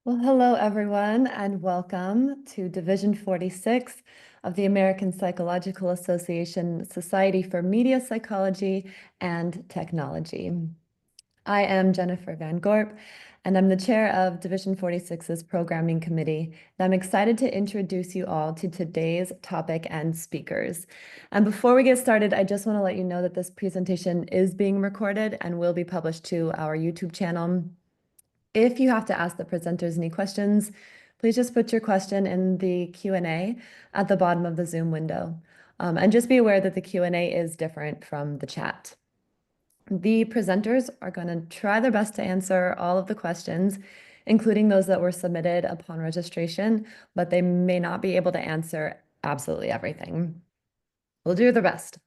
Well, hello everyone, and welcome to Division 46 of the American Psychological Association Society for Media Psychology and Technology. I am Jennifer Van Gorp, and I'm the chair of Division 46's Programming Committee. And I'm excited to introduce you all to today's topic and speakers. And before we get started, I just want to let you know that this presentation is being recorded and will be published to our YouTube channel. If you have to ask the presenters any questions, please just put your question in the Q&A at the bottom of the Zoom window. And just be aware that the Q&A is different from the chat. The presenters are going to try their best to answer all of the questions, including those that were submitted upon registration, but they may not be able to answer absolutely everything. We'll do their best.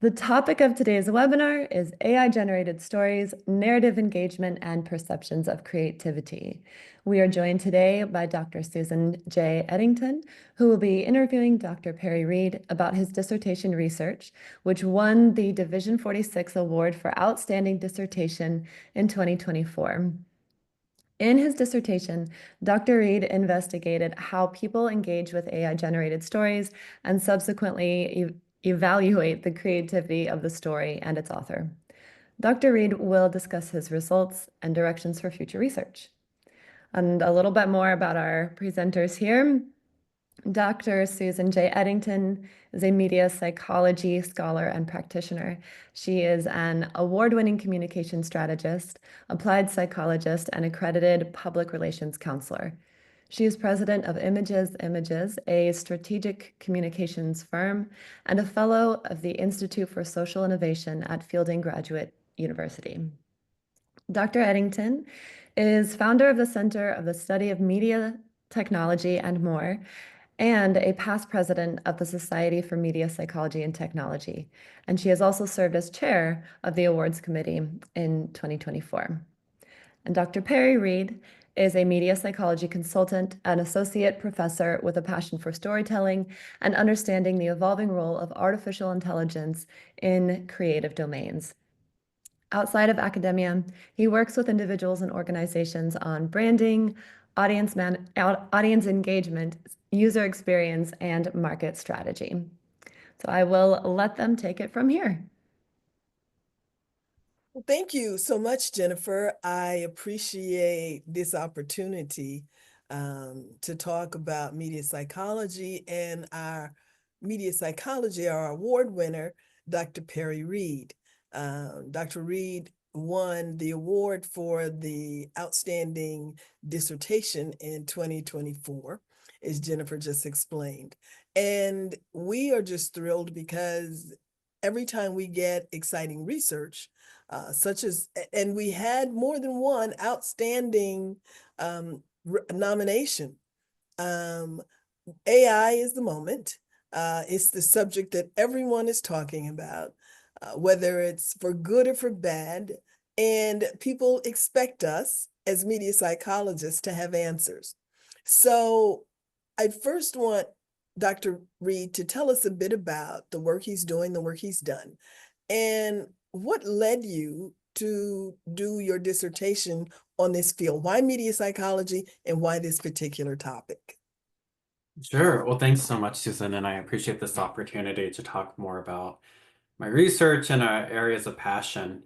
The topic of today's webinar is AI-generated stories, narrative engagement, and perceptions of creativity. We are joined today by Dr. Susan J. Eddington, who will be interviewing Dr. Perry Reed about his dissertation research, which won the Division 46 Award for Outstanding Dissertation in 2024. In his dissertation, Dr. Reed investigated how people engage with AI-generated stories and subsequently evaluate the creativity of the story and its author. Dr. Reed will discuss his results and directions for future research. And a little bit more about our presenters here. Dr. Susan J. Eddington is a media psychology scholar and practitioner. She is an award-winning communication strategist, applied psychologist, and accredited public relations counselor. She is president of Images, a strategic communications firm, and a fellow of the Institute for Social Innovation at Fielding Graduate University. Dr. Eddington is founder of the Center of the Study of Media, Technology, and More, and a past president of the Society for Media Psychology and Technology. And she has also served as chair of the awards committee in 2024. And Dr. Perry Reed is a media psychology consultant, an associate professor with a passion for storytelling and understanding the evolving role of artificial intelligence in creative domains. Outside of academia, he works with individuals and organizations on branding, audience engagement, user experience, and market strategy. So I will let them take it from here. Well, thank you so much, Jennifer. I appreciate this opportunity to talk about media psychology and our our award winner, Dr. Perry Reed. Dr. Reed won the award for the Outstanding Dissertation in 2024, as Jennifer just explained. And we are just thrilled because every time we get exciting research, and we had more than one outstanding nomination. AI is the moment. It's the subject that everyone is talking about, whether it's for good or for bad. And people expect us as media psychologists to have answers. So I first want Dr. Reed to tell us a bit about the work he's doing, the work he's done, and what led you to do your dissertation on this field? Why media psychology and why this particular topic? Sure. Well, thanks so much, Susan, and I appreciate this opportunity to talk more about my research and areas of passion.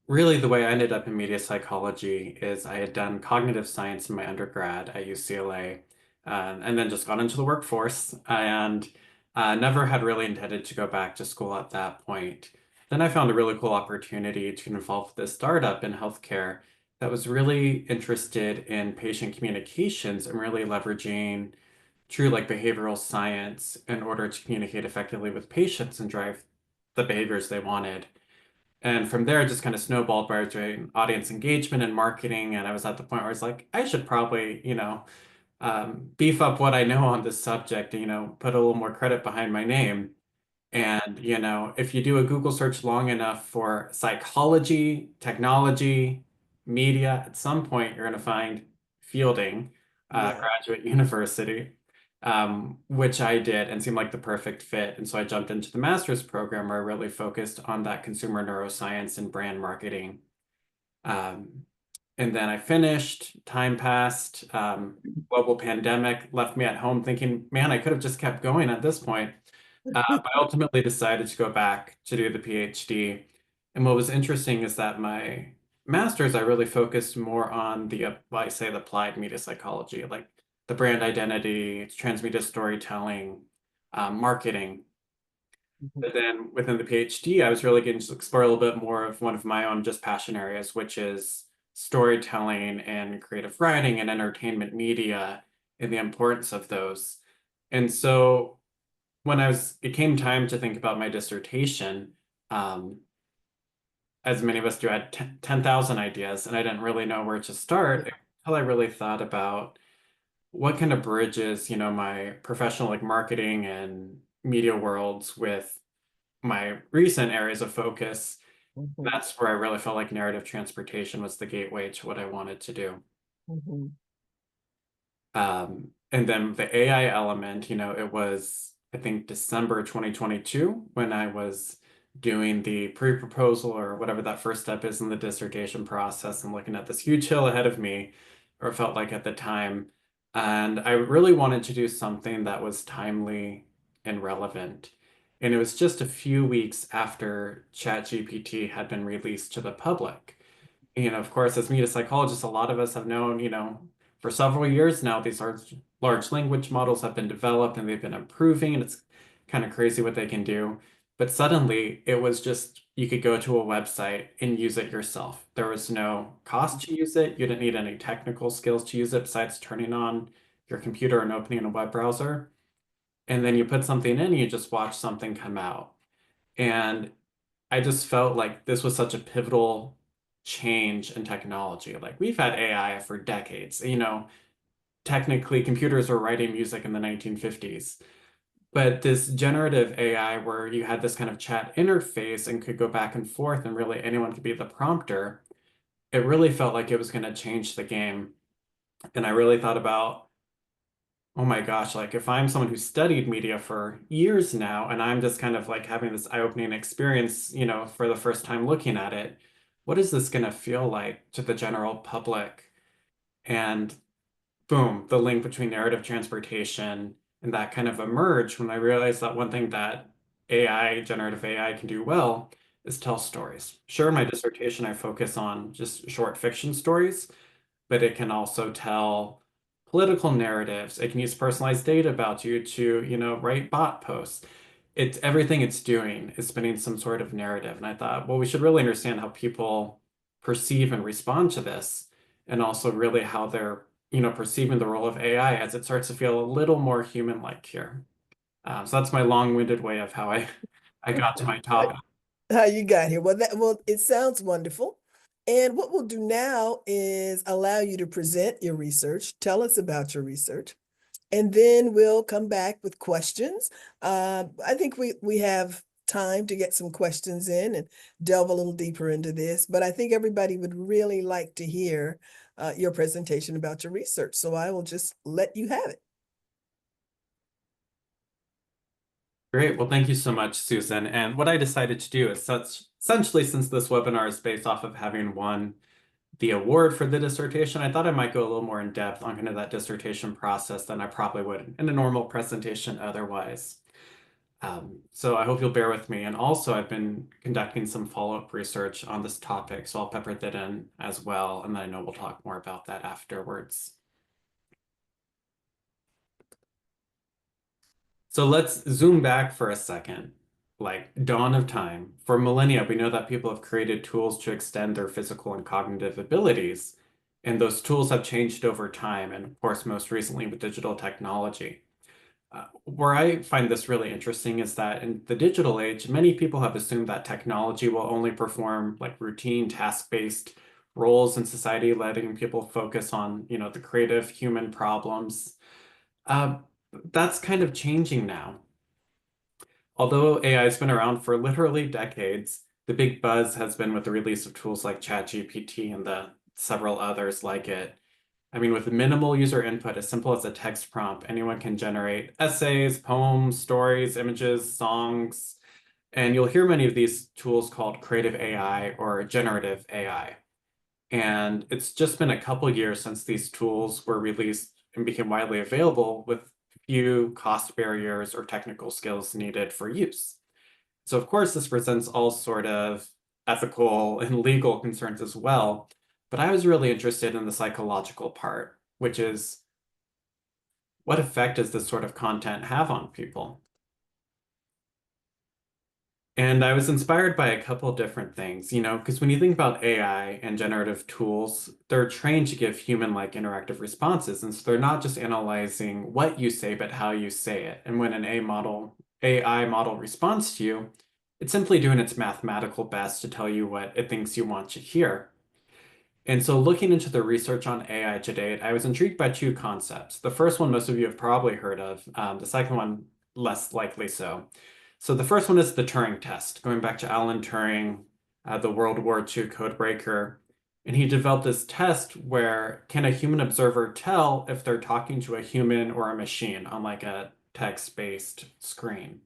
Really, the way I ended up in media psychology is I had done cognitive science in my undergrad at UCLA, and then just got into the workforce and never had really intended to go back to school at that point. Then I found a really cool opportunity to get involved with this startup in healthcare that was really interested in patient communications and really leveraging true like behavioral science in order to communicate effectively with patients and drive the behaviors they wanted. And from there, it just kind of snowballed by doing audience engagement and marketing. And I was at the point where I was like, I should probably, beef up what I know on this subject, put a little more credit behind my name. And, if you do a Google search long enough for psychology, technology, media, at some point you're going to find Fielding Yeah. Graduate University, which I did and seemed like the perfect fit. And so I jumped into the master's program where I really focused on that consumer neuroscience and brand marketing. Um, And then I finished, time passed, global pandemic left me at home thinking, man, I could have just kept going at this point. But I ultimately decided to go back to do the PhD. And what was interesting is that my master's, I really focused more on the, well, I say the applied media psychology, like the brand identity, transmedia storytelling, marketing. But then within the PhD, I was really getting to explore a little bit more of one of my own just passion areas, which is storytelling and creative writing and entertainment media and the importance of those. And so when it came time to think about my dissertation, um, as many of us do, I had 10,000 ideas and I didn't really know where to start until I really thought about what kind of bridges, my professional like marketing and media worlds with my recent areas of focus. Mhm, That's where I really felt like narrative transportation was the gateway to what I wanted to do. mhm, And then the AI element, it was, I think, December 2022 when I was doing the pre-proposal or whatever that first step is in the dissertation process and looking at this huge hill ahead of me, or it felt like at the time. And I really wanted to do something that was timely and relevant. And it was just a few weeks after ChatGPT had been released to the public. Of course, as media psychologists, a lot of us have known, for several years now, these large language models have been developed and they've been improving, and it's kind of crazy what they can do. But suddenly, it was just you could go to a website and use it yourself. There was no cost to use it. You didn't need any technical skills to use it besides turning on your computer and opening a web browser. And then you put something in, and you just watch something come out. And I just felt like this was such a pivotal change in technology. Like we've had AI for decades. Technically computers were writing music in the 1950s. But this generative AI where you had this kind of chat interface and could go back and forth and really anyone could be the prompter, it really felt like it was going to change the game. And I really thought about, oh my gosh, like if I'm someone who studied media for years now and I'm just kind of like having this eye-opening experience, for the first time looking at it, what is this going to feel like to the general public? And boom, the link between narrative transportation and that kind of emerged when I realized that one thing that AI, generative AI can do well is tell stories. Sure, my dissertation, I focus on just short fiction stories, but it can also tell political narratives. It can use personalized data about you to, write bot posts. It's everything it's doing is spinning some sort of narrative. And I thought, well, we should really understand how people perceive and respond to this, and also really how they're, perceiving the role of AI as it starts to feel a little more human-like here. So that's my long-winded way of how I got to my topic. How you got here? Well, it sounds wonderful. And what we'll do now is allow you to present your research. Tell us about your research, and then we'll come back with questions. I think we have time to get some questions in and delve a little deeper into this. But I think everybody would really like to hear your presentation about your research. So I will just let you have it. Great. Well, thank you so much, Susan. And what I decided to do is essentially, since this webinar is based off of having won the award for the dissertation, I thought I might go a little more in depth on kind of that dissertation process than I probably would in a normal presentation otherwise. So I hope you'll bear with me. And also, I've been conducting some follow-up research on this topic, so I'll pepper that in as well. And then I know we'll talk more about that afterwards. So let's zoom back for a second. Like dawn of time. For millennia, we know that people have created tools to extend their physical and cognitive abilities. And those tools have changed over time, and of course, most recently with digital technology. Where I find this really interesting is that in the digital age, many people have assumed that technology will only perform like routine task-based roles in society, letting people focus on, the creative human problems. Uh, that's kind of changing now. Although AI has been around for literally decades, the big buzz has been with the release of tools like ChatGPT and the several others like it. I mean, with minimal user input, as simple as a text prompt, anyone can generate essays, poems, stories, images, songs, and you'll hear many of these tools called creative AI or generative AI. And it's just been a couple years since these tools were released and became widely available with few cost barriers or technical skills needed for use. So of course, this presents all sort of ethical and legal concerns as well. But I was really interested in the psychological part, which is what effect does this sort of content have on people? And I was inspired by a couple different things, because when you think about AI and generative tools, they're trained to give human-like interactive responses. And so they're not just analyzing what you say, but how you say it. And when an AI model responds to you, it's simply doing its mathematical best to tell you what it thinks you want to hear. And so looking into the research on AI to date, I was intrigued by two concepts. The first one, most of you have probably heard of. The second one, less likely so. So the first one is the Turing test, going back to Alan Turing, the World War II codebreaker. And he developed this test where can a human observer tell if they're talking to a human or a machine on like a text-based screen?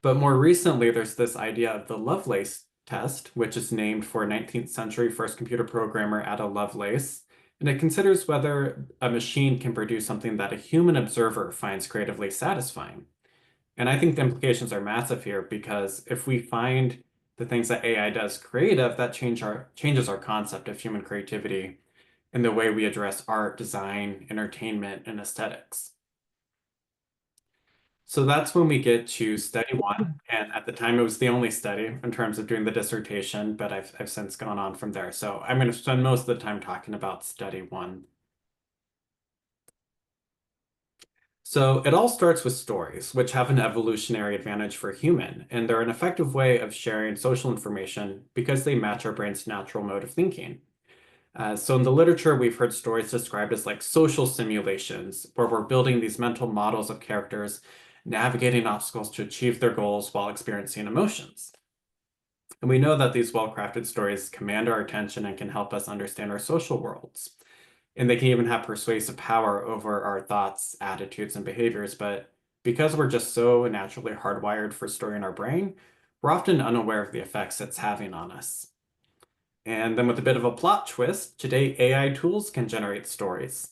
But more recently, there's this idea of the Lovelace test, which is named for 19th century first computer programmer Ada Lovelace. And it considers whether a machine can produce something that a human observer finds creatively satisfying. And I think the implications are massive here because if we find the things that AI does creative, that changes our concept of human creativity in the way we address art, design, entertainment, and aesthetics. So that's when we get to study one. And at the time, it was the only study in terms of doing the dissertation, but I've since gone on from there. So I'm going to spend most of the time talking about study one. So it all starts with stories, which have an evolutionary advantage for human, and they're an effective way of sharing social information because they match our brain's natural mode of thinking. So in the literature, we've heard stories described as like social simulations, where we're building these mental models of characters navigating obstacles to achieve their goals while experiencing emotions. And we know that these well-crafted stories command our attention and can help us understand our social worlds. And they can even have persuasive power over our thoughts, attitudes, and behaviors. But because we're just so naturally hardwired for story in our brain, we're often unaware of the effects it's having on us. And then with a bit of a plot twist, today AI tools can generate stories.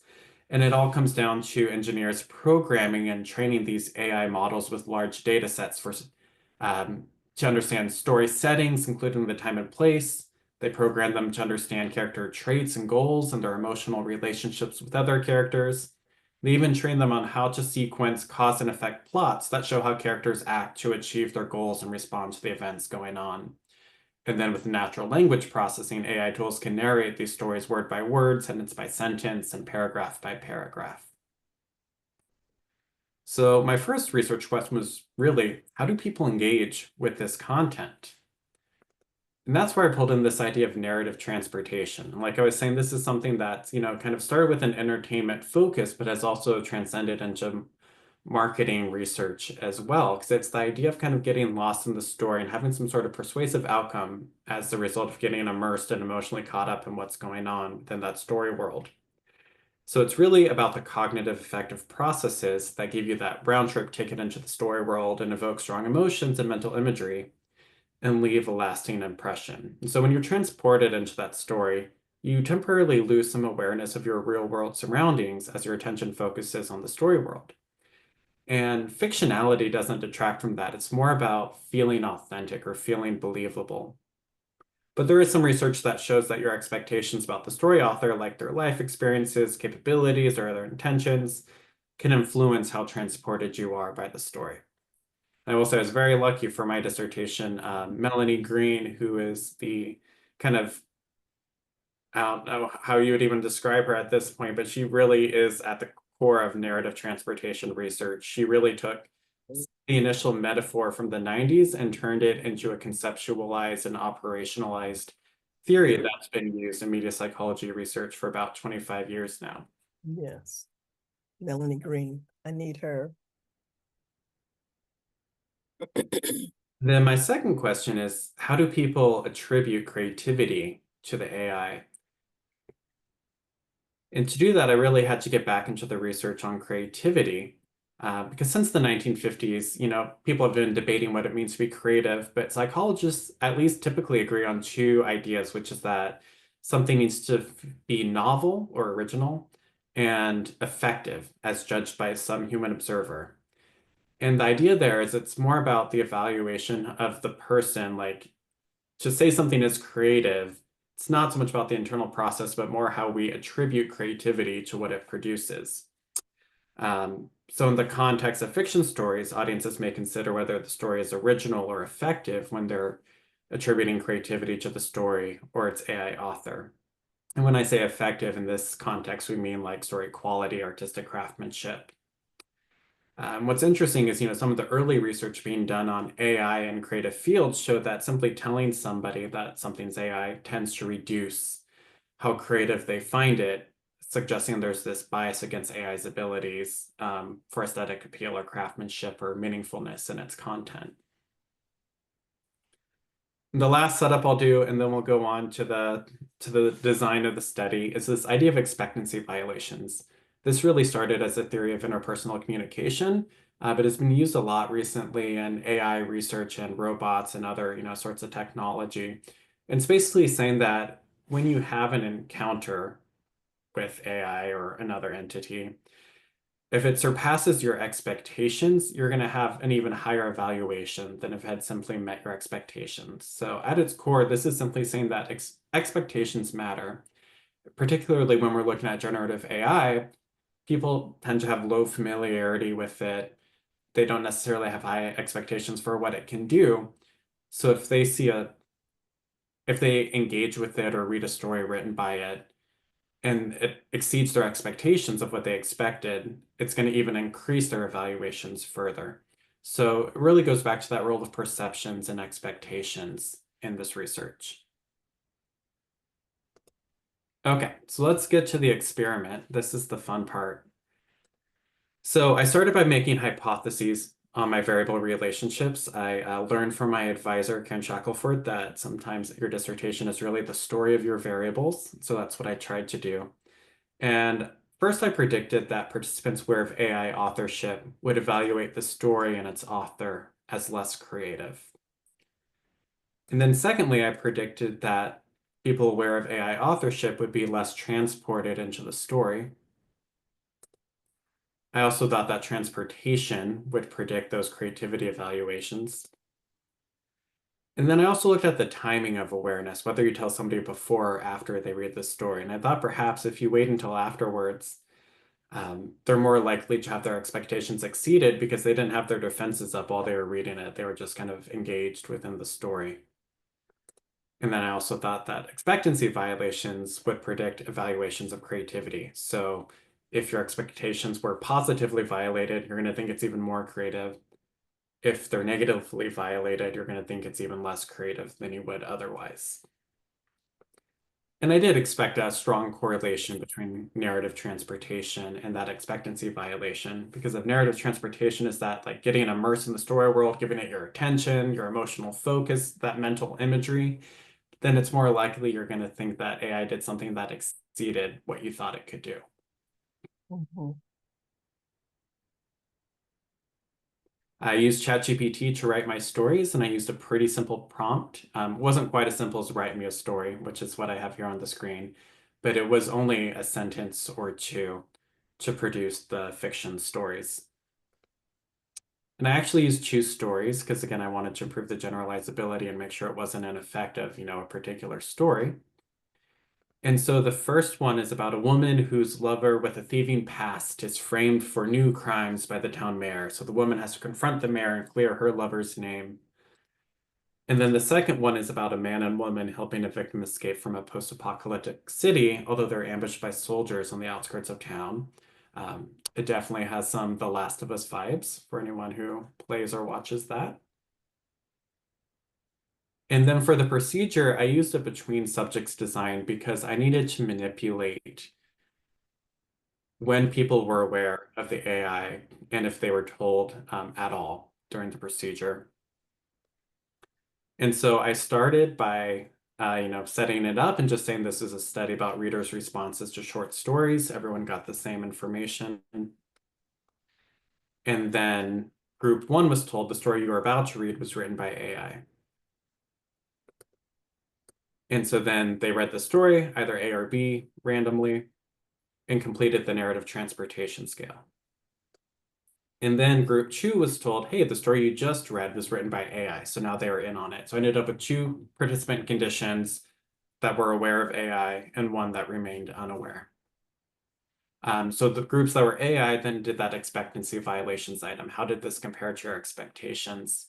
And it all comes down to engineers programming and training these AI models with large data sets to understand story settings, including the time and place. They program them to understand character traits and goals and their emotional relationships with other characters. They even train them on how to sequence cause and effect plots that show how characters act to achieve their goals and respond to the events going on. And then with natural language processing, AI tools can narrate these stories word by word, sentence by sentence, and paragraph by paragraph. So my first research question was really, how do people engage with this content? And that's where I pulled in this idea of narrative transportation. Like I was saying, this is something that's, kind of started with an entertainment focus, but has also transcended into marketing research as well, because it's the idea of kind of getting lost in the story and having some sort of persuasive outcome as the result of getting immersed and emotionally caught up in what's going on within that story world. So it's really about the cognitive effective processes that give you that round trip ticket into the story world and evoke strong emotions and mental imagery and leave a lasting impression. And so when you're transported into that story, you temporarily lose some awareness of your real world surroundings as your attention focuses on the story world. And fictionality doesn't detract from that. It's more about feeling authentic or feeling believable. But there is some research that shows that your expectations about the story author, like their life experiences, capabilities, or other intentions, can influence how transported you are by the story. I will say I was very lucky for my dissertation. Melanie Green, who is the kind of, I don't know how you would even describe her at this point, but she really is at the core of narrative transportation research. She really took the initial metaphor from the 90s and turned it into a conceptualized and operationalized theory that's been used in media psychology research for about 25 years now. Yes. Melanie Green. I need her. Then my second question is, how do people attribute creativity to the AI? And to do that, I really had to get back into the research on creativity. Because since the 1950s, people have been debating what it means to be creative, but psychologists at least typically agree on two ideas, which is that something needs to be novel or original and effective as judged by some human observer. And the idea there is it's more about the evaluation of the person, like to say something is creative, it's not so much about the internal process, but more how we attribute creativity to what it produces. So in the context of fiction stories, audiences may consider whether the story is original or effective when they're attributing creativity to the story or its AI author. And when I say effective in this context, we mean like story quality, artistic craftsmanship. What's interesting is, some of the early research being done on AI in creative fields showed that simply telling somebody that something's AI tends to reduce how creative they find it, suggesting there's this bias against AI's abilities for aesthetic appeal or craftsmanship or meaningfulness in its content. The last setup I'll do, and then we'll go on to the design of the study, is this idea of expectancy violations. This really started as a theory of interpersonal communication, but it's been used a lot recently in AI research and robots and other, sorts of technology. And it's basically saying that when you have an encounter with AI or another entity, if it surpasses your expectations, you're going to have an even higher evaluation than if it had simply met your expectations. So at its core, this is simply saying that expectations matter, particularly when we're looking at generative AI. People tend to have low familiarity with it. They don't necessarily have high expectations for what it can do. So if they engage with it or read a story written by it, and it exceeds their expectations of what they expected, it's going to even increase their evaluations further. So it really goes back to that role of perceptions and expectations in this research. Okay, so let's get to the experiment. This is the fun part. So I started by making hypotheses on my variable relationships. I learned from my advisor, Ken Shackelford, that sometimes your dissertation is really the story of your variables. So that's what I tried to do. And first, I predicted that participants aware of AI authorship would evaluate the story and its author as less creative. And then secondly, I predicted that people aware of AI authorship would be less transported into the story. I also thought that transportation would predict those creativity evaluations. And then I also looked at the timing of awareness, whether you tell somebody before or after they read the story. And I thought perhaps if you wait until afterwards, they're more likely to have their expectations exceeded because they didn't have their defenses up while they were reading it. They were just kind of engaged within the story. And then I also thought that expectancy violations would predict evaluations of creativity. So if your expectations were positively violated, you're going to think it's even more creative. If they're negatively violated, you're going to think it's even less creative than you would otherwise. And I did expect a strong correlation between narrative transportation and that expectancy violation, because if narrative transportation is that like getting immersed in the story world, giving it your attention, your emotional focus, that mental imagery, then it's more likely you're going to think that AI did something that exceeded what you thought it could do. I used ChatGPT to write my stories, and I used a pretty simple prompt. It wasn't quite as simple as write me a story, which is what I have here on the screen, but it was only a sentence or two to produce the fiction stories. And I actually used choose stories because, again, I wanted to improve the generalizability and make sure it wasn't an effect of, a particular story. And so the first one is about a woman whose lover with a thieving past is framed for new crimes by the town mayor. So the woman has to confront the mayor and clear her lover's name. And then the second one is about a man and woman helping a victim escape from a post-apocalyptic city, although they're ambushed by soldiers on the outskirts of town. It definitely has some The Last of Us vibes for anyone who plays or watches that. And then for the procedure, I used a between subjects design because I needed to manipulate when people were aware of the AI and if they were told at all during the procedure. And so I started by setting it up and just saying this is a study about readers' responses to short stories. Everyone got the same information. And then group one was told the story you were about to read was written by AI. And so then they read the story, either A or B, randomly, and completed the narrative transportation scale. And then group 2 was told, hey, the story you just read was written by AI. So now they were in on it. So I ended up with 2 participant conditions that were aware of AI and 1 that remained unaware. So the groups that were AI then did that expectancy violations item. How did this compare to your expectations?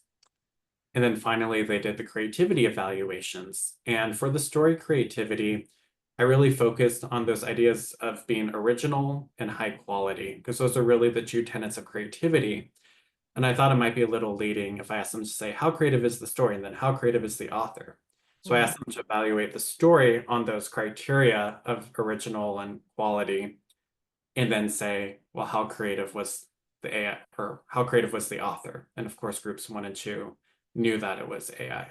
And then finally, they did the creativity evaluations. And for the story creativity, I really focused on those ideas of being original and high quality, because those are really the 2 tenets of creativity. And I thought it might be a little leading if I asked them to say, how creative is the story? And then how creative is the author? So I asked them to evaluate the story on those criteria of original and quality, and then say, well, how creative was the AI, or how creative was the author? And of course, groups 1 and 2 knew that it was AI.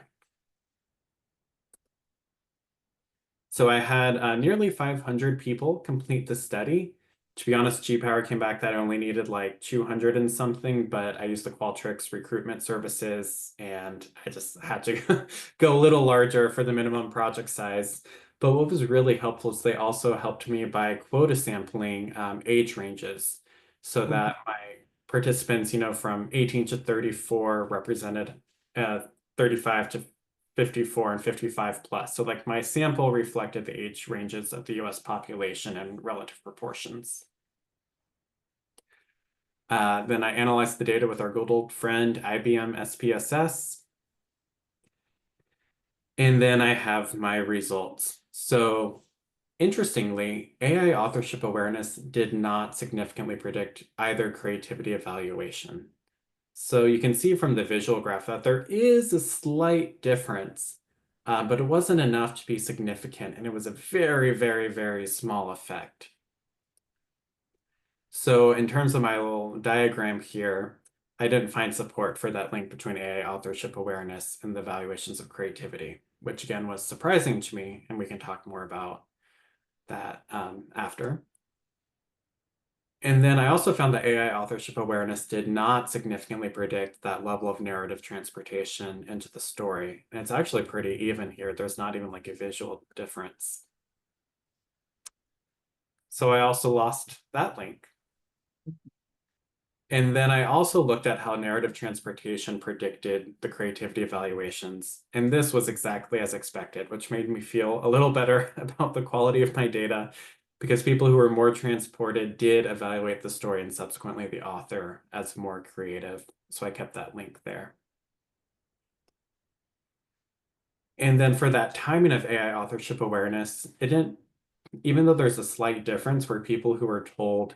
So I had nearly 500 people complete the study. To be honest, G-Power came back that I only needed like 200 and something, but I used the Qualtrics recruitment services and I just had to go a little larger for the minimum project size. But what was really helpful is they also helped me by quota sampling age ranges so that my participants, from 18 to 34 represented 35 to 54 and 55 plus. So like my sample reflected the age ranges of the US population and relative proportions. Then I analyzed the data with our good old friend IBM SPSS. And then I have my results. So interestingly, AI authorship awareness did not significantly predict either creativity evaluation. So you can see from the visual graph that there is a slight difference, but it wasn't enough to be significant, and it was a very, very, very small effect. So in terms of my little diagram here, I didn't find support for that link between AI authorship awareness and the evaluations of creativity, which again was surprising to me, and we can talk more about that after. And then I also found that AI authorship awareness did not significantly predict that level of narrative transportation into the story. And it's actually pretty even here. There's not even like a visual difference. So I also lost that link. And then I also looked at how narrative transportation predicted the creativity evaluations. And this was exactly as expected, which made me feel a little better about the quality of my data, because people who were more transported did evaluate the story and subsequently the author as more creative. So I kept that link there. And then for that timing of AI authorship awareness, it didn't, even though there's a slight difference where people who were told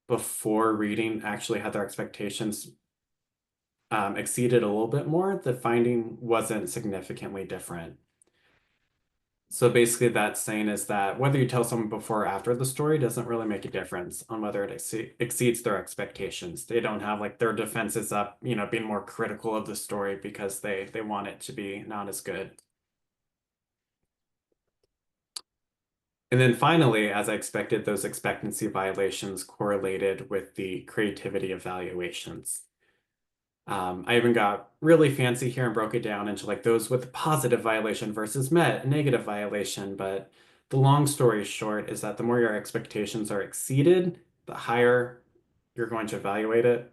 before reading actually had their expectations exceeded a little bit more, the finding wasn't significantly different. So basically that saying is that whether you tell someone before or after the story doesn't really make a difference on whether it exceeds their expectations. They don't have like their defenses up, being more critical of the story because they want it to be not as good. And then finally, as I expected, those expectancy violations correlated with the creativity evaluations. I even got really fancy here and broke it down into like those with positive violation versus negative violation. But the long story short is that the more your expectations are exceeded, the higher you're going to evaluate it.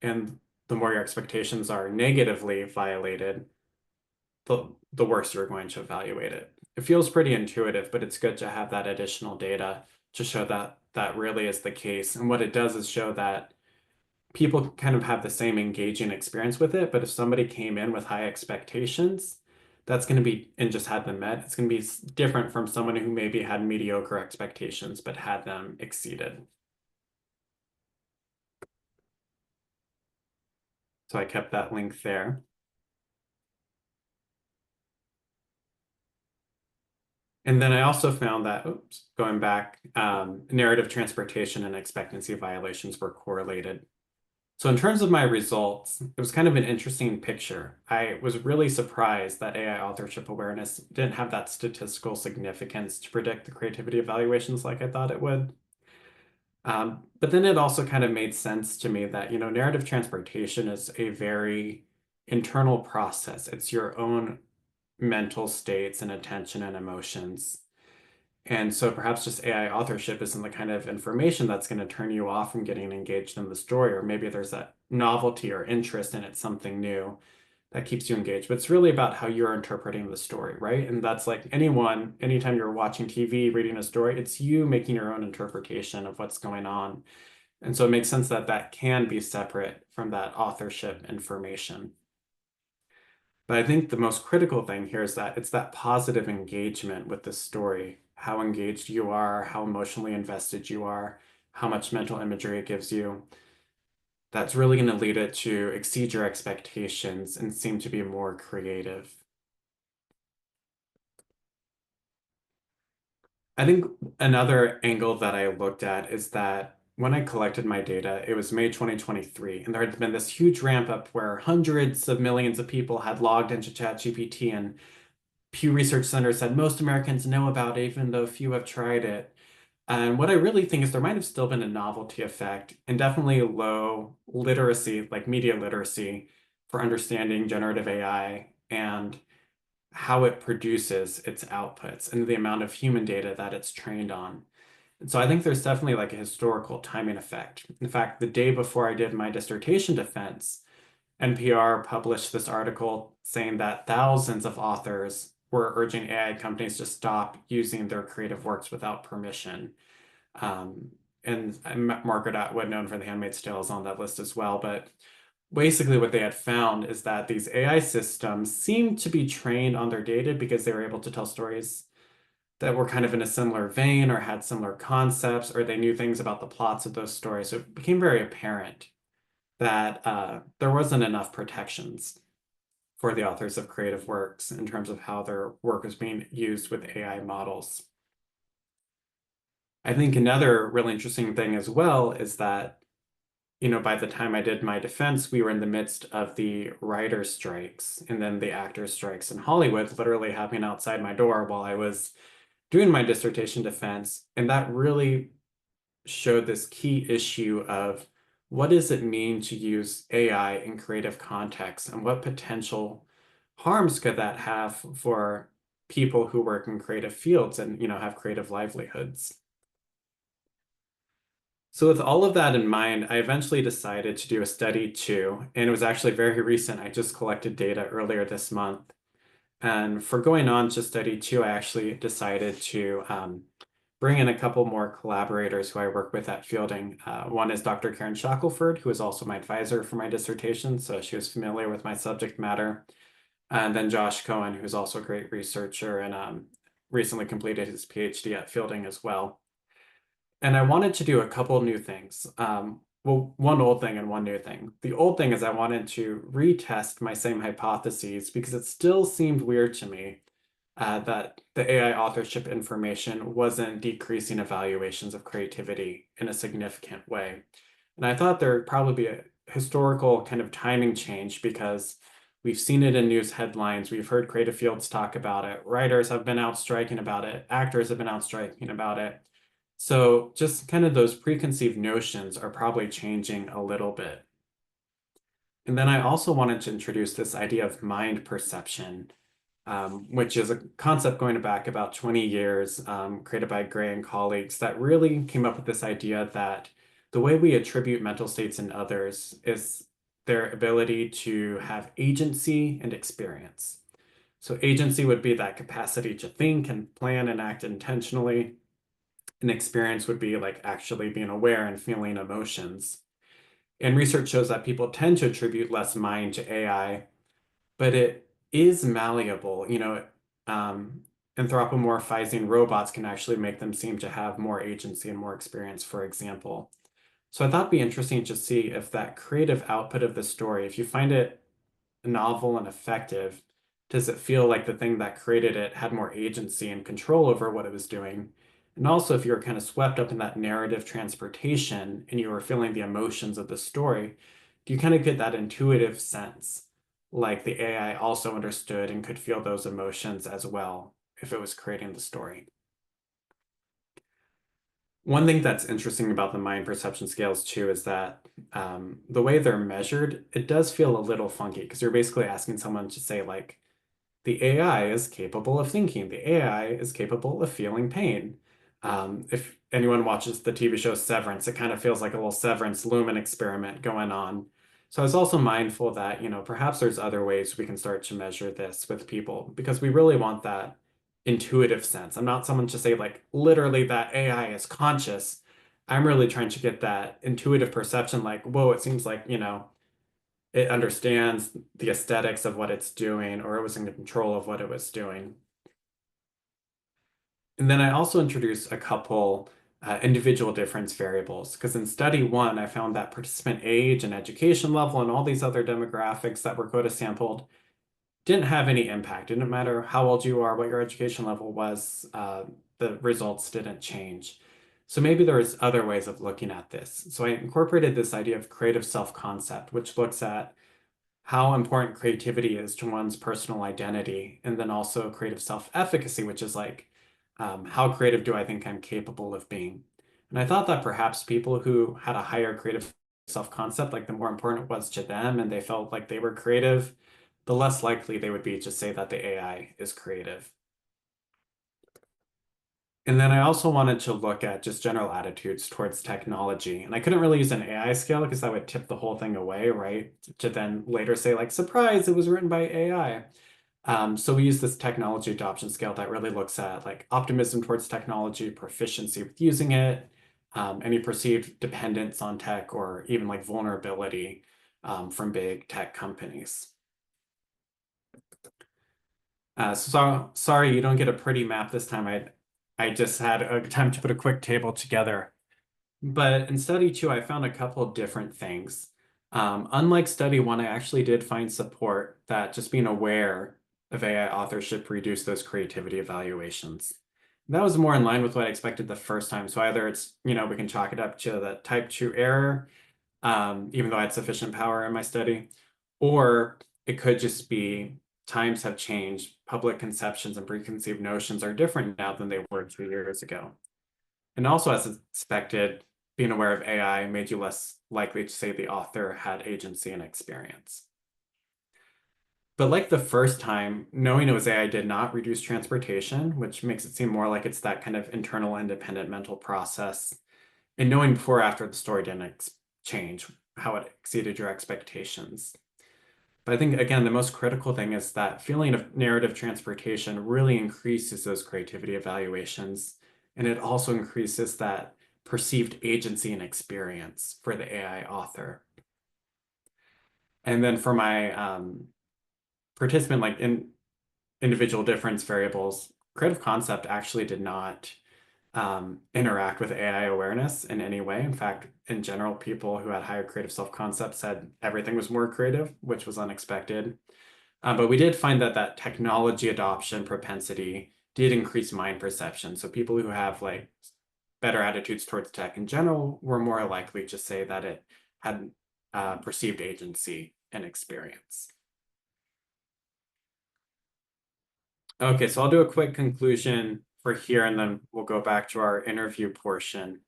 And the more your expectations are negatively violated, the worse you're going to evaluate it. It feels pretty intuitive, but it's good to have that additional data to show that that really is the case. And what it does is show that people kind of have the same engaging experience with it, but if somebody came in with high expectations, that's going to be, and just had them met, it's going to be different from someone who maybe had mediocre expectations, but had them exceeded. So I kept that link there. And then I also found that, oops, going back, narrative transportation and expectancy violations were correlated. So in terms of my results, it was kind of an interesting picture. I was really surprised that AI authorship awareness didn't have that statistical significance to predict the creativity evaluations like I thought it would. But then it also kind of made sense to me that, narrative transportation is a very internal process. It's your own mental states and attention and emotions. And so perhaps just AI authorship isn't the kind of information that's going to turn you off from getting engaged in the story, or maybe there's that novelty or interest in it, something new that keeps you engaged. But it's really about how you're interpreting the story, right? And that's like anytime you're watching TV, reading a story, it's you making your own interpretation of what's going on. And so it makes sense that that can be separate from that authorship information. But I think the most critical thing here is that it's that positive engagement with the story, how engaged you are, how emotionally invested you are, how much mental imagery it gives you. That's really going to lead it to exceed your expectations and seem to be more creative. I think another angle that I looked at is that when I collected my data, it was May 2023, and there had been this huge ramp up where hundreds of millions of people had logged into ChatGPT, and Pew Research Center said most Americans know about it, even though few have tried it. And what I really think is there might have still been a novelty effect and definitely low literacy, like media literacy, for understanding generative AI and how it produces its outputs and the amount of human data that it's trained on. And so I think there's definitely like a historical timing effect. In fact, the day before I did my dissertation defense, NPR published this article saying that thousands of authors were urging AI companies to stop using their creative works without permission. And Margaret Atwood, known for The Handmaid's Tale, is on that list as well. But basically what they had found is that these AI systems seemed to be trained on their data because they were able to tell stories that were kind of in a similar vein or had similar concepts, or they knew things about the plots of those stories. So it became very apparent that there wasn't enough protections for the authors of creative works in terms of how their work was being used with AI models. I think another really interesting thing as well is that, by the time I did my defense, we were in the midst of the writer strikes and then the actor strikes in Hollywood, literally happening outside my door while I was doing my dissertation defense. And that really showed this key issue of what does it mean to use AI in creative contexts, and what potential harms could that have for people who work in creative fields and have creative livelihoods. So with all of that in mind, I eventually decided to do a study too, and it was actually very recent. I just collected data earlier this month. And for going on to study two, I actually decided to bring in a couple more collaborators who I work with at Fielding. One is Dr. Karen Shackelford, who is also my advisor for my dissertation, so she was familiar with my subject matter. And then Josh Cohen, who's also a great researcher and recently completed his PhD at Fielding as well. And I wanted to do a couple new things. Well, one old thing and one new thing. The old thing is I wanted to retest my same hypotheses because it still seemed weird to me that the AI authorship information wasn't decreasing evaluations of creativity in a significant way. And I thought there would probably be a historical kind of timing change because we've seen it in news headlines. We've heard creative fields talk about it. Writers have been out striking about it. Actors have been out striking about it. So just kind of those preconceived notions are probably changing a little bit. And then I also wanted to introduce this idea of mind perception, which is a concept going back about 20 years, created by Gray and colleagues, that really came up with this idea that the way we attribute mental states in others is their ability to have agency and experience. So agency would be that capacity to think and plan and act intentionally. An experience would be like actually being aware and feeling emotions. And research shows that people tend to attribute less mind to AI, but it is malleable. Anthropomorphizing robots can actually make them seem to have more agency and more experience, for example. So I thought it'd be interesting to see if that creative output of the story, if you find it novel and effective, does it feel like the thing that created it had more agency and control over what it was doing? And also, if you're kind of swept up in that narrative transportation and you were feeling the emotions of the story, do you kind of get that intuitive sense, like the AI also understood and could feel those emotions as well if it was creating the story? One thing that's interesting about the mind perception scales too is that the way they're measured, it does feel a little funky because you're basically asking someone to say like, the AI is capable of thinking. The AI is capable of feeling pain. If anyone watches the TV show Severance, it kind of feels like a little Severance Lumen experiment going on. So I was also mindful that, perhaps there's other ways we can start to measure this with people because we really want that intuitive sense. I'm not someone to say like literally that AI is conscious. I'm really trying to get that intuitive perception like, whoa, it seems like, it understands the aesthetics of what it's doing, or it was in control of what it was doing. And then I also introduced a couple individual difference variables, because in study one, I found that participant age and education level and all these other demographics that were quota sampled didn't have any impact. It didn't matter how old you are, what your education level was, the results didn't change. So maybe there's other ways of looking at this. So I incorporated this idea of creative self-concept, which looks at how important creativity is to one's personal identity, and then also creative self-efficacy, which is like, how creative do I think I'm capable of being? And I thought that perhaps people who had a higher creative self-concept, like the more important it was to them and they felt like they were creative, the less likely they would be to say that the AI is creative. And then I also wanted to look at just general attitudes towards technology. And I couldn't really use an AI scale because that would tip the whole thing away, right? To then later say like, surprise, it was written by AI. So we use this technology adoption scale that really looks at like optimism towards technology, proficiency with using it, any perceived dependence on tech, or even like vulnerability from big tech companies. So sorry, you don't get a pretty map this time. I just had a time to put a quick table together. But in study two, I found a couple of different things. Unlike study one, I actually did find support that just being aware of AI authorship reduced those creativity evaluations. That was more in line with what I expected the first time. So either it's, we can chalk it up to the type 2 error, even though I had sufficient power in my study, or it could just be times have changed. Public conceptions and preconceived notions are different now than they were 2 years ago. And also, as expected, being aware of AI made you less likely to say the author had agency and experience. But like the first time, knowing it was AI did not reduce transportation, which makes it seem more like it's that kind of internal independent mental process. And knowing before or after the story didn't change how it exceeded your expectations. But I think, again, the most critical thing is that feeling of narrative transportation really increases those creativity evaluations. And it also increases that perceived agency and experience for the AI author. And then for my participant, like in individual difference variables, creative concept actually did not interact with AI awareness in any way. In fact, in general, people who had higher creative self-concept said everything was more creative, which was unexpected. But we did find that that technology adoption propensity did increase mind perception. So people who have like better attitudes towards tech in general were more likely to say that it had perceived agency and experience. Okay, so I'll do a quick conclusion for here, and then we'll go back to our interview portion.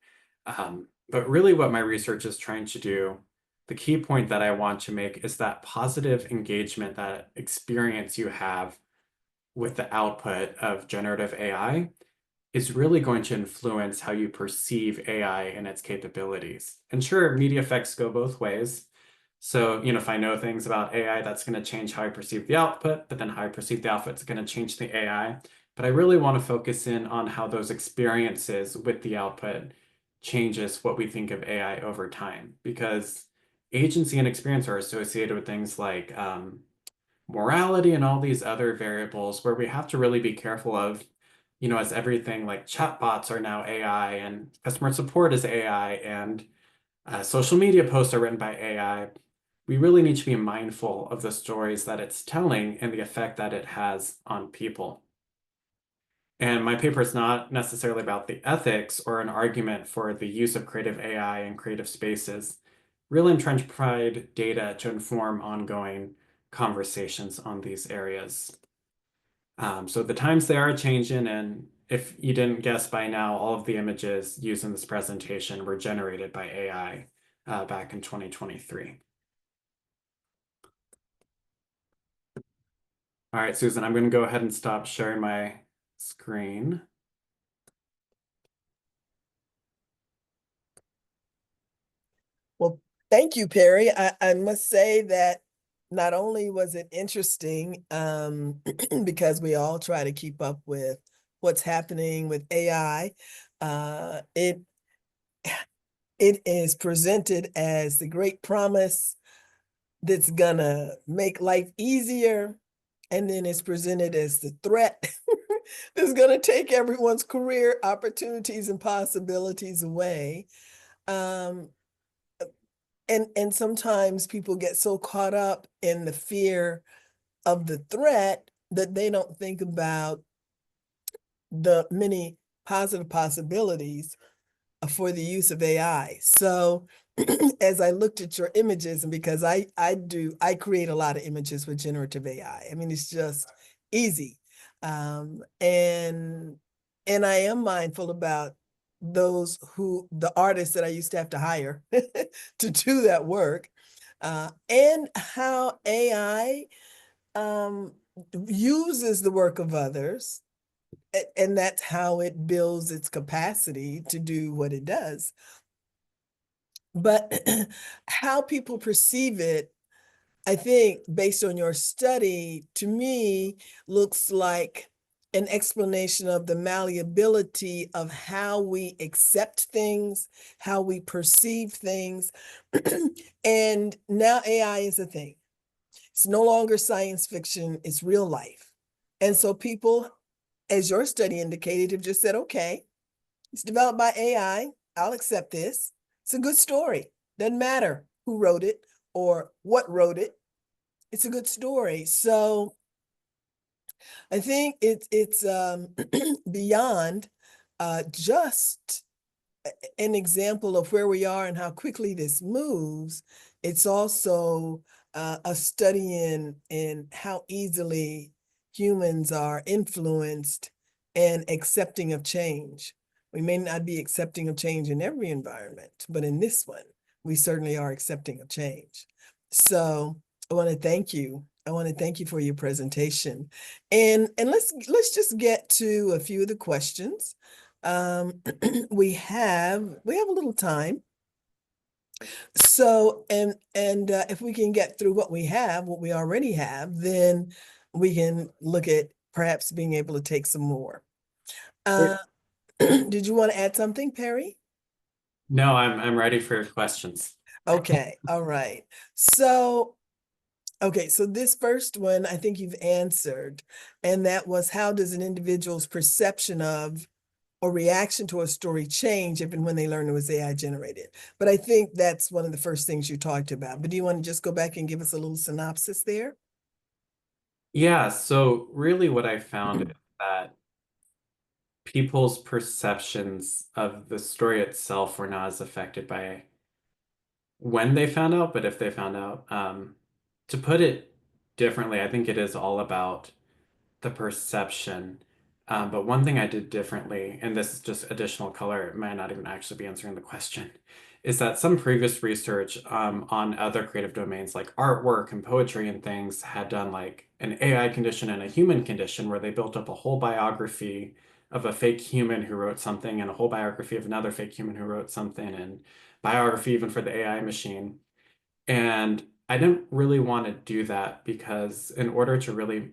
But really what my research is trying to do, the key point that I want to make is that positive engagement, that experience you have with the output of generative AI is really going to influence how you perceive AI and its capabilities. And sure, media effects go both ways. So, if I know things about AI, that's going to change how I perceive the output, but then how I perceive the output is going to change the AI. But I really want to focus in on how those experiences with the output changes what we think of AI over time, because agency and experience are associated with things like morality and all these other variables where we have to really be careful of, as everything like chatbots are now AI and customer support is AI and social media posts are written by AI. We really need to be mindful of the stories that it's telling and the effect that it has on people. And my paper is not necessarily about the ethics or an argument for the use of creative AI in creative spaces. Really, I'm trying to provide data to inform ongoing conversations on these areas. So the times they are changing, and if you didn't guess by now, all of the images used in this presentation were generated by AI back in 2023. All right, Susan, I'm going to go ahead and stop sharing my screen. Well, thank you, Perry. I must say that not only was it interesting, because we all try to keep up with what's happening with AI, it is presented as the great promise that's gonna make life easier, and then it's presented as the threat that's gonna take everyone's career opportunities and possibilities away. Um, and sometimes people get so caught up in the fear of the threat that they don't think about the many positive possibilities for the use of AI. So as I looked at your images, and because I create a lot of images with generative AI. I mean, it's just easy. And I am mindful about the artists that I used to have to hire to do that work, and how AI uses the work of others, and that's how it builds its capacity to do what it does. But how people perceive it, I think, based on your study, to me, looks like an explanation of the malleability of how we accept things, how we perceive things. And now AI is a thing. It's no longer science fiction, it's real life. And so people, as your study indicated, have just said, okay, it's developed by AI. I'll accept this. It's a good story. Doesn't matter who wrote it or what wrote it. It's a good story. So I think it's beyond just an example of where we are and how quickly this moves. It's also a study in how easily humans are influenced and accepting of change. We may not be accepting of change in every environment, but in this one, we certainly are accepting of change. So I want to thank you. I want to thank you for your presentation. And let's just get to a few of the questions. We have a little time. So, and if we can get through what we already have, then we can look at perhaps being able to take some more. Did you want to add something, Perry? No, I'm ready for your questions. Okay, all right. So, okay, so this first one I think you've answered, and that was, how does an individual's perception of or reaction to a story change if and when they learn it was AI generated? But I think that's one of the first things you talked about. But do you want to just go back and give us a little synopsis there? Yeah, so really what I found is that people's perceptions of the story itself were not as affected by when they found out, but if they found out. To put it differently, I think it is all about the perception. But one thing I did differently, and this is just additional color, it might not even actually be answering the question, is that some previous research on other creative domains like artwork and poetry and things had done like an AI condition and a human condition where they built up a whole biography of a fake human who wrote something and a whole biography of another fake human who wrote something and biography even for the AI machine. And I didn't really want to do that because in order to really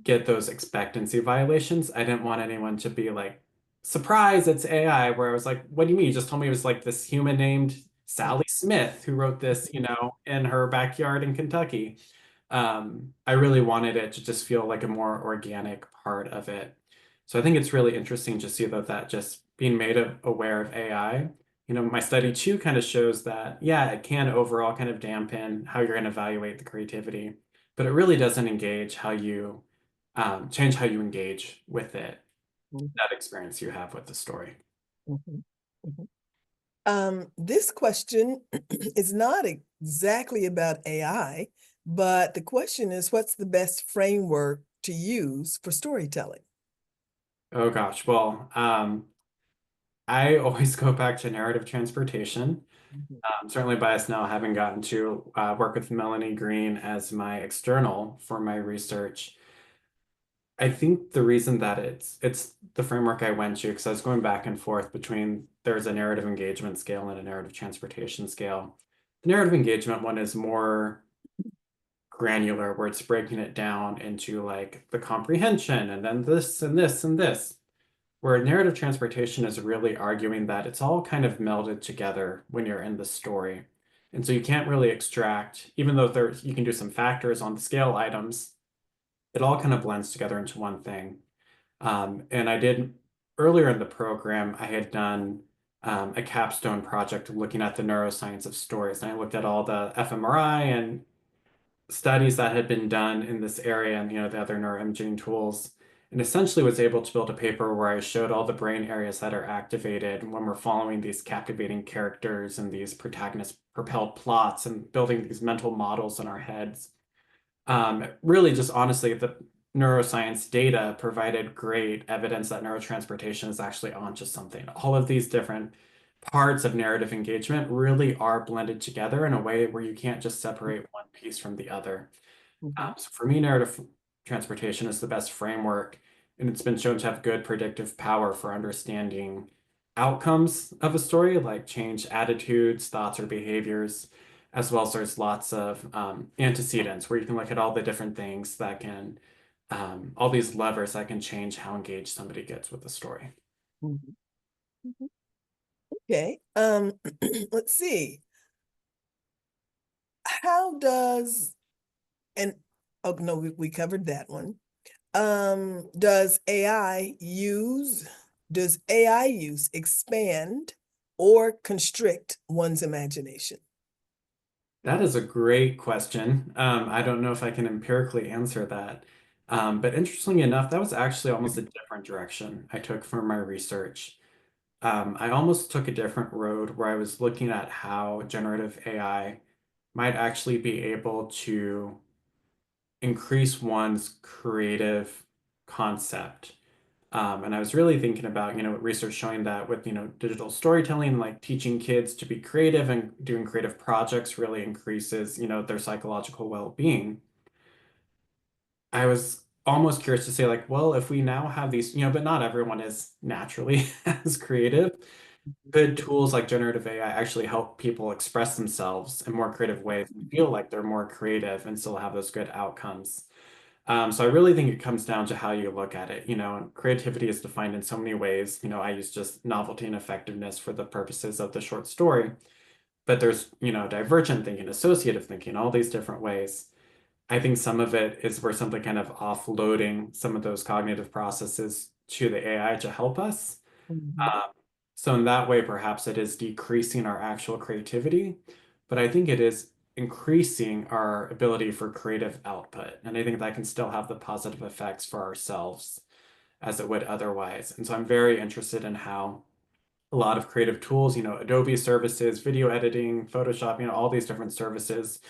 get those expectancy violations, I didn't want anyone to be like, surprise, it's AI, where I was like, what do you mean? You just told me it was like this human named Sally Smith who wrote this, in her backyard in Kentucky. I really wanted it to just feel like a more organic part of it. So I think it's really interesting to see that just being made aware of AI. My study too kind of shows that, yeah, it can overall kind of dampen how you're going to evaluate the creativity, but it really doesn't engage how you change how you engage with it, Mhm, that experience you have with the story. mhm, mhm. This question is not exactly about AI, but the question is, what's the best framework to use for storytelling? Oh gosh, well, I always go back to narrative transportation. Mhm. I'm certainly biased now, having gotten to work with Melanie Green as my external for my research. I think the reason that it's the framework I went to, because I was going back and forth between there's a narrative engagement scale and a narrative transportation scale. The narrative engagement one is more granular, where it's breaking it down into like the comprehension and then this and this and this. Where narrative transportation is really arguing that it's all kind of melded together when you're in the story. And so you can't really extract, even though there's you can do some factors on the scale items, it all kind of blends together into one thing. And I did earlier in the program, I had done a capstone project looking at the neuroscience of stories. And I looked at all the fMRI and studies that had been done in this area and the other neuroimaging tools, and essentially was able to build a paper where I showed all the brain areas that are activated when we're following these captivating characters and these protagonist propelled plots and building these mental models in our heads. Really, just honestly, the neuroscience data provided great evidence that neurotransportation is actually onto something. All of these different parts of narrative engagement really are blended together in a way where you can't just separate one piece from the other. Mhm. So for me, narrative transportation is the best framework, and it's been shown to have good predictive power for understanding outcomes of a story, like change attitudes, thoughts, or behaviors, as well as there's lots of antecedents where you can look at all the different things that can, all these levers that can change how engaged somebody gets with the story. Mhm. Mhm. Okay. Let's see. How does and oh no, we covered that one. Does AI use expand or constrict one's imagination? That is a great question. I don't know if I can empirically answer that. But interestingly enough, that was actually almost a different direction I took for my research. I almost took a different road where I was looking at how generative AI might actually be able to increase one's creative concept. And I was really thinking about, research showing that with, digital storytelling, like teaching kids to be creative and doing creative projects really increases, their psychological well-being. I was almost curious to say, like, well, if we now have these, but not everyone is naturally as creative. Good tools like generative AI actually help people express themselves in more creative ways and feel like they're more creative and still have those good outcomes. So I really think it comes down to how you look at it. And creativity is defined in so many ways. I use just novelty and effectiveness for the purposes of the short story, but there's, divergent thinking, associative thinking, all these different ways. I think some of it is we're simply kind of offloading some of those cognitive processes to the AI to help us. Mhm. So in that way, perhaps it is decreasing our actual creativity, but I think it is increasing our ability for creative output. And I think that can still have the positive effects for ourselves as it would otherwise. And so I'm very interested in how a lot of creative tools, Adobe services, video editing, Photoshop, all these different services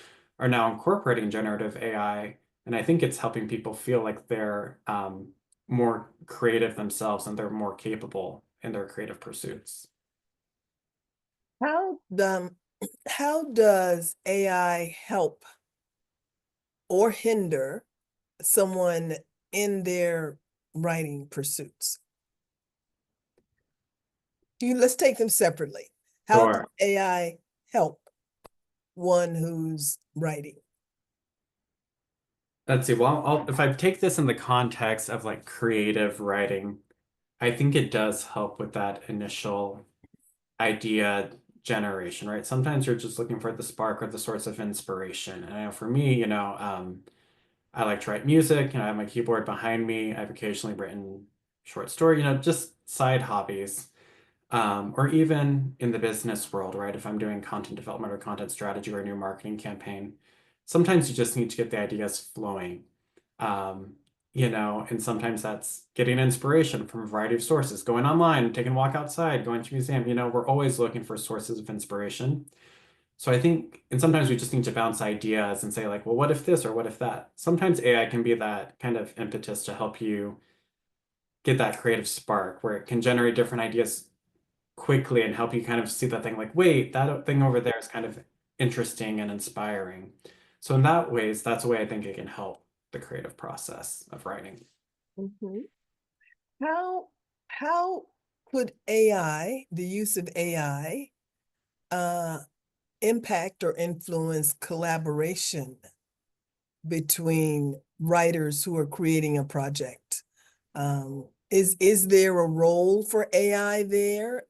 are now incorporating generative AI. And I think it's helping people feel like they're more creative themselves and they're more capable in their creative pursuits. How how does AI help or hinder someone in their writing pursuits? Let's take them separately. How does Sure. AI help one who's writing? Let's see. Well, if I take this in the context of like creative writing, I think it does help with that initial idea generation, right? Sometimes you're just looking for the spark or the source of inspiration. And I know for me, I like to write music, I have my keyboard behind me. I've occasionally written short story, just side hobbies. Or even in the business world, right? If I'm doing content development or content strategy or a new marketing campaign, sometimes you just need to get the ideas flowing. Um, and sometimes that's getting inspiration from a variety of sources, going online, taking a walk outside, going to a museum. We're always looking for sources of inspiration. So I think, and sometimes we just need to bounce ideas and say, like, well, what if this or what if that? Sometimes AI can be that kind of impetus to help you get that creative spark where it can generate different ideas quickly and help you kind of see that thing like, wait, that thing over there is kind of interesting and inspiring. So in that's the way I think it can help the creative process of writing. Mhm. How could AI, the use of AI, impact or influence collaboration between writers who are creating a project? Is there a role for AI there?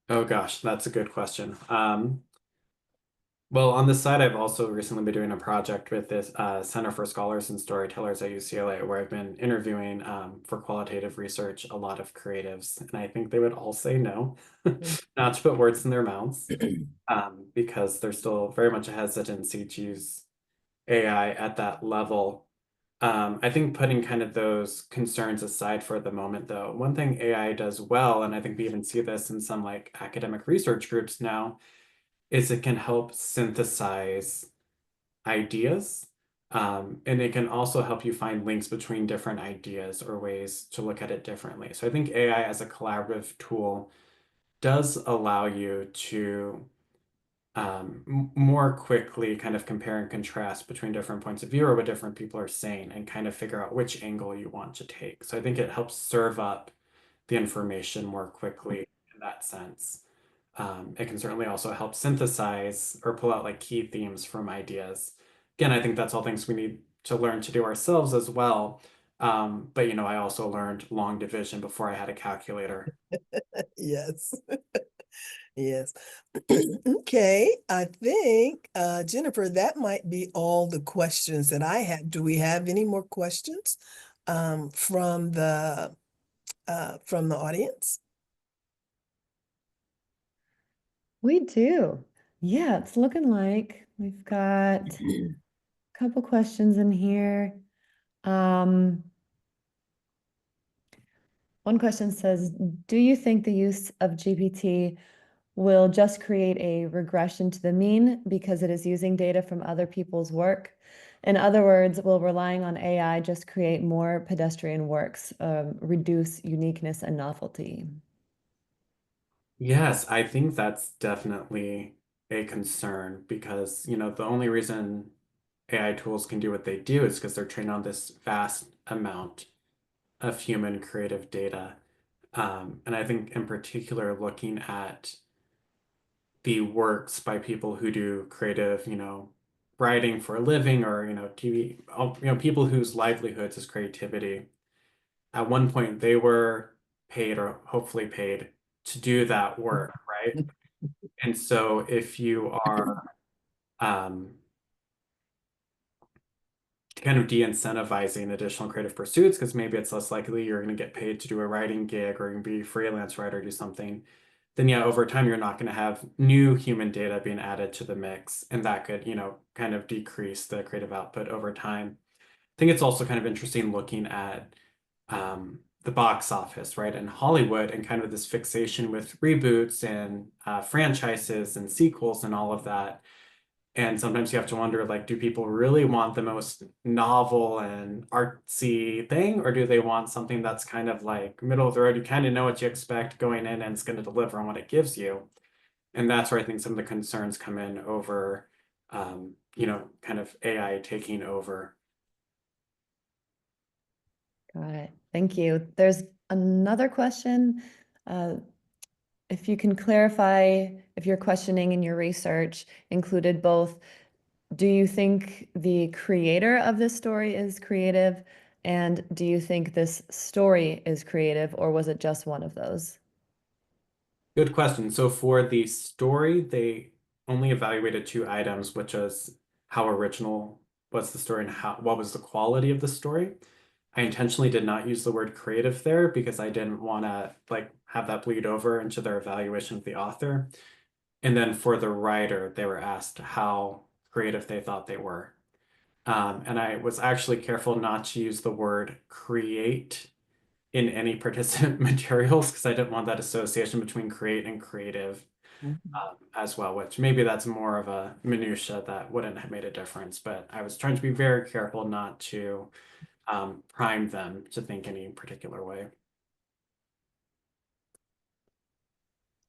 Oh gosh, that's a good question. Well, on this side, I've also recently been doing a project with this Center for Scholars and Storytellers at UCLA, where I've been interviewing for qualitative research a lot of creatives, and I think they would all say no, not to put words in their mouths, because there's still very much a hesitancy to use AI at that level. I think putting kind of those concerns aside for the moment, though, one thing AI does well, and I think we even see this in some like academic research groups now, is it can help synthesize ideas. And it can also help you find links between different ideas or ways to look at it differently. So I think AI as a collaborative tool does allow you to more quickly kind of compare and contrast between different points of view or what different people are saying and kind of figure out which angle you want to take. So I think it helps serve up the information more quickly in that sense. It can certainly also help synthesize or pull out like key themes from ideas. Again, I think that's all things we need to learn to do ourselves as well. But I also learned long division before I had a calculator. Yes. Yes. Okay, I think, Jennifer, that might be all the questions that I have. Do we have any more questions from the audience? We do. Yeah, it's looking like we've got a couple questions in here. One question says, do you think the use of GPT will just create a regression to the mean because it is using data from other people's work? In other words, will relying on AI just create more pedestrian works, reduce uniqueness and novelty? Yes, I think that's definitely a concern because, the only reason AI tools can do what they do is because they're trained on this vast amount of human creative data. And I think in particular, looking at the works by people who do creative, writing for a living or, TV, people whose livelihoods is creativity. At one point, they were paid or hopefully paid to do that work, right? And so if you are um, kind of de-incentivizing additional creative pursuits, because maybe it's less likely you're going to get paid to do a writing gig or you can be a freelance writer, do something, then yeah, over time, you're not going to have new human data being added to the mix. And that could, kind of decrease the creative output over time. I think it's also kind of interesting looking at the box office, right? And Hollywood and kind of this fixation with reboots and franchises and sequels and all of that. And sometimes you have to wonder, like, do people really want the most novel and artsy thing, or do they want something that's kind of like middle of the road? You kind of know what you expect going in and it's going to deliver on what it gives you. And that's where I think some of the concerns come in over, kind of AI taking over. Got it. Thank you. There's another question. If you can clarify if your questioning and your research included both, do you think the creator of this story is creative? And do you think this story is creative, or was it just one of those? Good question. So for the story, they only evaluated two items, which was how original was the story and what was the quality of the story. I intentionally did not use the word creative there because I didn't want to like have that bleed over into their evaluation of the author. And then for the writer, they were asked how creative they thought they were. And I was actually careful not to use the word create in any participant materials because I didn't want that association between create and creative as well, which maybe that's more of a minutia that wouldn't have made a difference. But I was trying to be very careful not to prime them to think any particular way.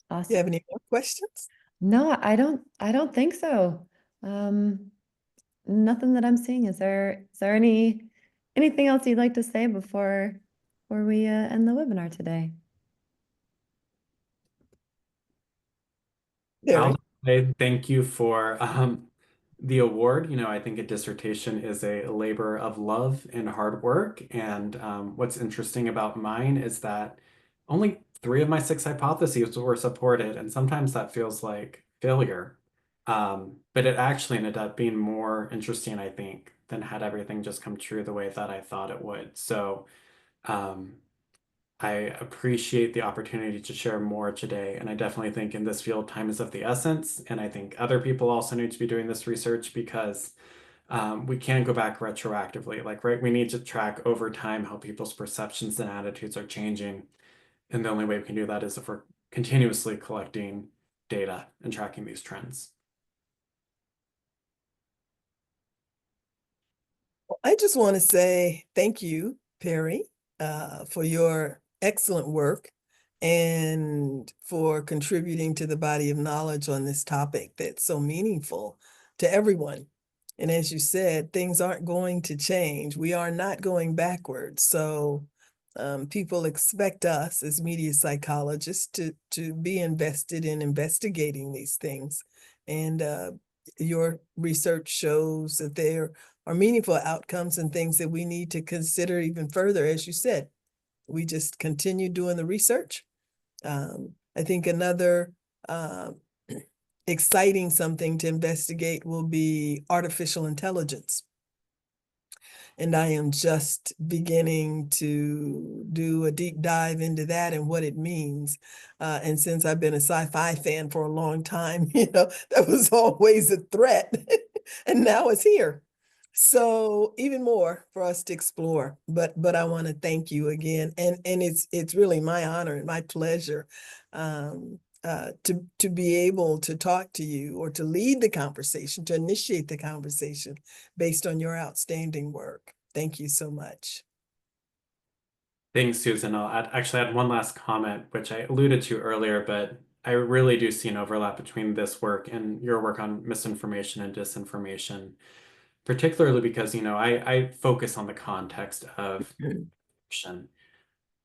Awesome. You have any more questions? No, I don't think so. Nothing that I'm seeing. Is there anything else you'd like to say before we end the webinar today? Very. I'll say thank you for the award. I think a dissertation is a labor of love and hard work. And what's interesting about mine is that only 3 of my 6 hypotheses were supported, and sometimes that feels like failure. But it actually ended up being more interesting, I think, than had everything just come true the way that I thought it would. So um, I appreciate the opportunity to share more today. And I definitely think in this field, time is of the essence. And I think other people also need to be doing this research because we can't go back retroactively. Like, right, we need to track over time how people's perceptions and attitudes are changing. And the only way we can do that is if we're continuously collecting data and tracking these trends. I just want to say thank you, Perry, for your excellent work and for contributing to the body of knowledge on this topic that's so meaningful to everyone. And as you said, things aren't going to change. We are not going backwards. So people expect us as media psychologists to be invested in investigating these things. And your research shows that there are meaningful outcomes and things that we need to consider even further. As you said, we just continue doing the research. I think another exciting something to investigate will be artificial intelligence. And I am just beginning to do a deep dive into that and what it means. And since I've been a sci-fi fan for a long time, that was always a threat. And now it's here. So even more for us to explore. But I want to thank you again. And it's really my honor and my pleasure to be able to talk to you or to lead the conversation, to initiate the conversation based on your outstanding work. Thank you so much. Thanks, Susan. Actually add one last comment, which I alluded to earlier, but I really do see an overlap between this work and your work on misinformation and disinformation, particularly because, I focus on the context of information,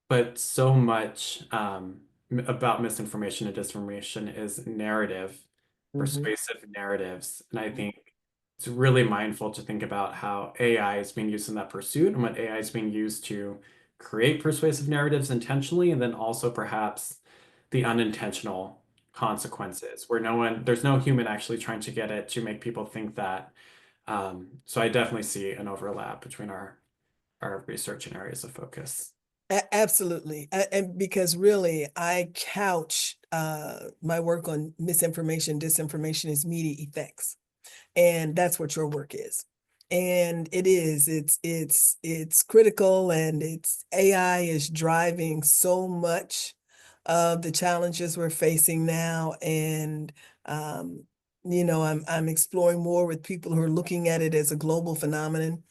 but so much about misinformation and disinformation is narrative, persuasive narratives. And I think it's really mindful to think about how AI is being used in that pursuit and what AI is being used to create persuasive narratives intentionally, and then also perhaps the unintentional consequences where there's no human actually trying to get it to make people think that. So I definitely see an overlap between our research and areas of focus. Absolutely. And because really I couch my work on misinformation, disinformation as media effects. And that's what your work is. And it's critical, and it's AI is driving so much of the challenges we're facing now. And I'm exploring more with people who are looking at it as a global phenomenon.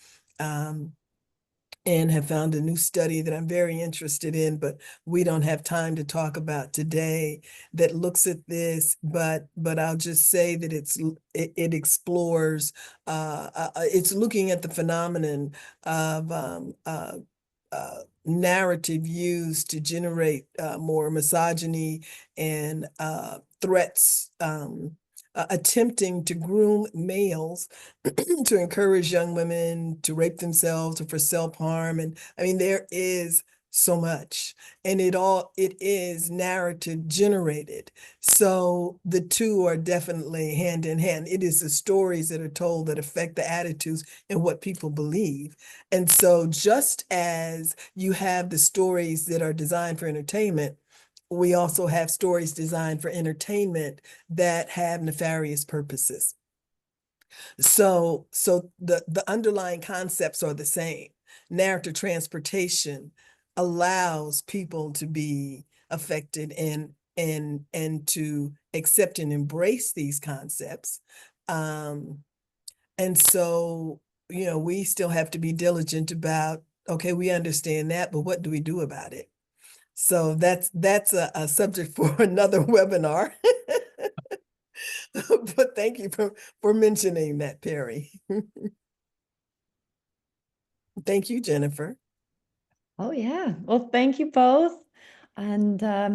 And have found a new study that I'm very interested in, but we don't have time to talk about today, that looks at this. But I'll just say that it explores, it's looking at the phenomenon of narrative used to generate more misogyny and threats, attempting to groom males to encourage young women to rape themselves or for self-harm. And I mean, there is so much, and it is narrative generated. So the two are definitely hand in hand. It is the stories that are told that affect the attitudes and what people believe. And so just as you have the stories that are designed for entertainment, we also have stories designed for entertainment that have nefarious purposes. So the underlying concepts are the same. Narrative transportation allows people to be affected and to accept and embrace these concepts. And so, we still have to be diligent about, okay, we understand that, but what do we do about it? So that's a subject for another webinar. But thank you for mentioning that, Perry. Thank you, Jennifer. Oh, yeah. Well, thank you both. And I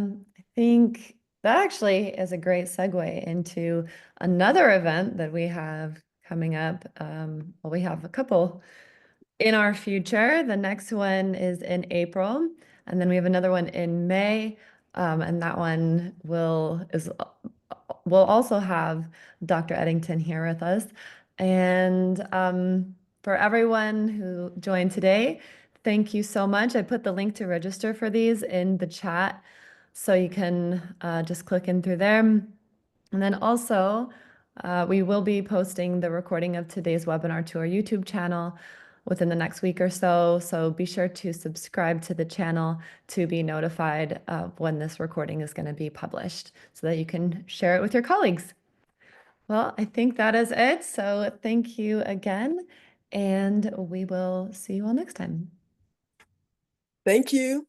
think that actually is a great segue into another event that we have coming up. Well, we have a couple in our future. The next one is in April, and then we have another one in May. And that one we'll also have Dr. Eddington here with us. And for everyone who joined today, thank you so much. I put the link to register for these in the chat, so you can just click in through there. And then also, we will be posting the recording of today's webinar to our YouTube channel within the next week or so. So be sure to subscribe to the channel to be notified of when this recording is going to be published so that you can share it with your colleagues. Well, I think that is it. So thank you again, and we will see you all next time. Thank you.